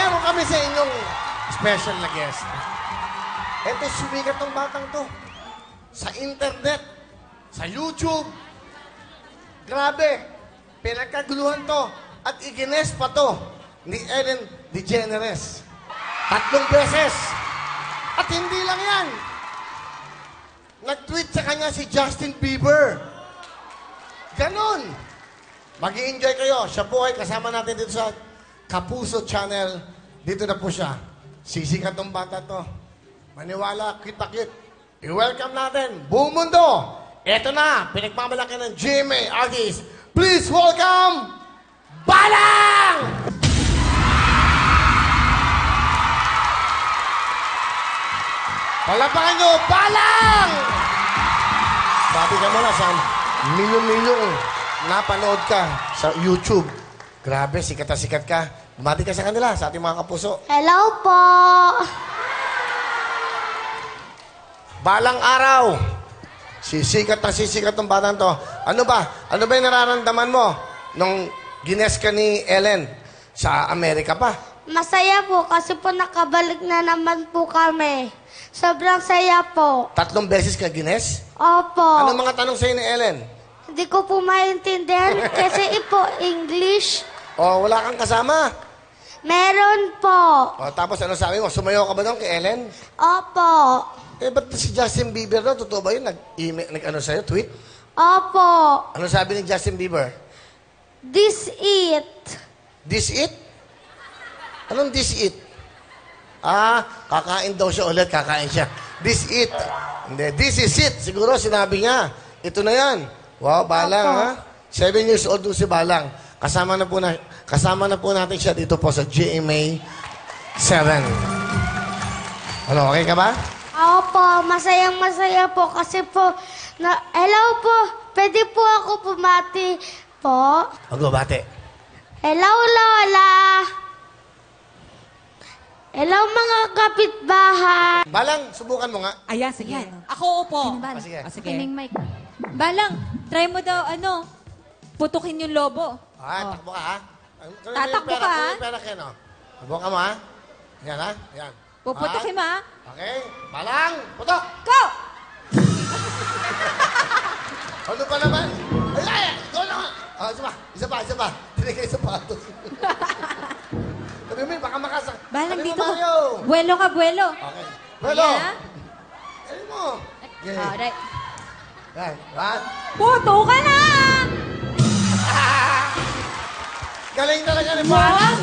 meron kami sa inyong special na guest. Ito, sumikat ng batang to. Sa internet, sa YouTube. Grabe, pinagkaguluhan to. At igines pa to ni Ellen DeGeneres. 3 beses. At hindi lang yan. Nag-tweet sa kanya si Justin Bieber. Ganon. Mag-i-enjoy kayo. Siya po ay kasama natin dito sa Kapuso Channel. Dito na po siya. Sisikat tong bata to. Maniwala, kita-kit. I-welcome natin, buong mundo. Eto na, pinagmamalaki ng GMA artist. Please welcome, Balang! Palapakan nyo, Balang! Sabi ka mo na, sa milyong-milyong napanood ka sa YouTube. Grabe, sikat na sikat ka. Bumati ka sa kanila, sa ating mga kapuso. Hello po! Balang araw. Sisikat na sisikat ng batang to. Ano ba? Ano ba yung nararamdaman mo nung gines ka ni Ellen sa Amerika pa? Masaya po kasi po nakabalik na naman po kami. Sobrang saya po. 3 beses ka gines? Opo. Ano mga tanong sa'yo ni Ellen? Hindi ko po maintindihan kasi po English. O, wala kang kasama? Meron po. O, tapos ano sabi mo? Sumayaw ka ba doon kay Ellen? Opo. Eh, ba't si Justin Bieber daw? Totoo ba yun? Nag-ano sa'yo? Tweet? Opo. Ano sabi ni Justin Bieber? This it. This it? Anong this it? Ah, kakain daw siya ulit. Kakain siya. This it. Hindi, this is it. Siguro sinabi niya. Ito na yan. Wow, Balang, ha? 7 years old si Balang. Kasama na po natin siya dito po sa GMA 7. Ano, okay ka ba? Opo, masayang-masaya po kasi po, hello po, pwede po ako pumati po. Magbabate. Hello, Lola. Hello, mga kapitbahay. Balang, subukan mo nga. Ayan, sige. Ako upo. Ah, sige. Sige. Balang, try mo daw, putukin yung lobo. Ah, takbo ka, ha? Tatakbo ka, ha? Yung pera kayo, no? Subukan mo, ha? Yan, ha? Yan. Puputukin mo, ha? Okay. Balang, putok! Go! Ano pa naman? Ay! Ikaw naman! Oh, isa pa. Tinigay sa patos. Sabi mo, baka makasang. Balang, Sabi mo, dito ko. Mario. Buwelo ka, buwelo. Okay. Bueno. Ayan, ha? Ayun mo. Okay. Alright. Yan. One. Puto ka na! Galing talaga ni Balang.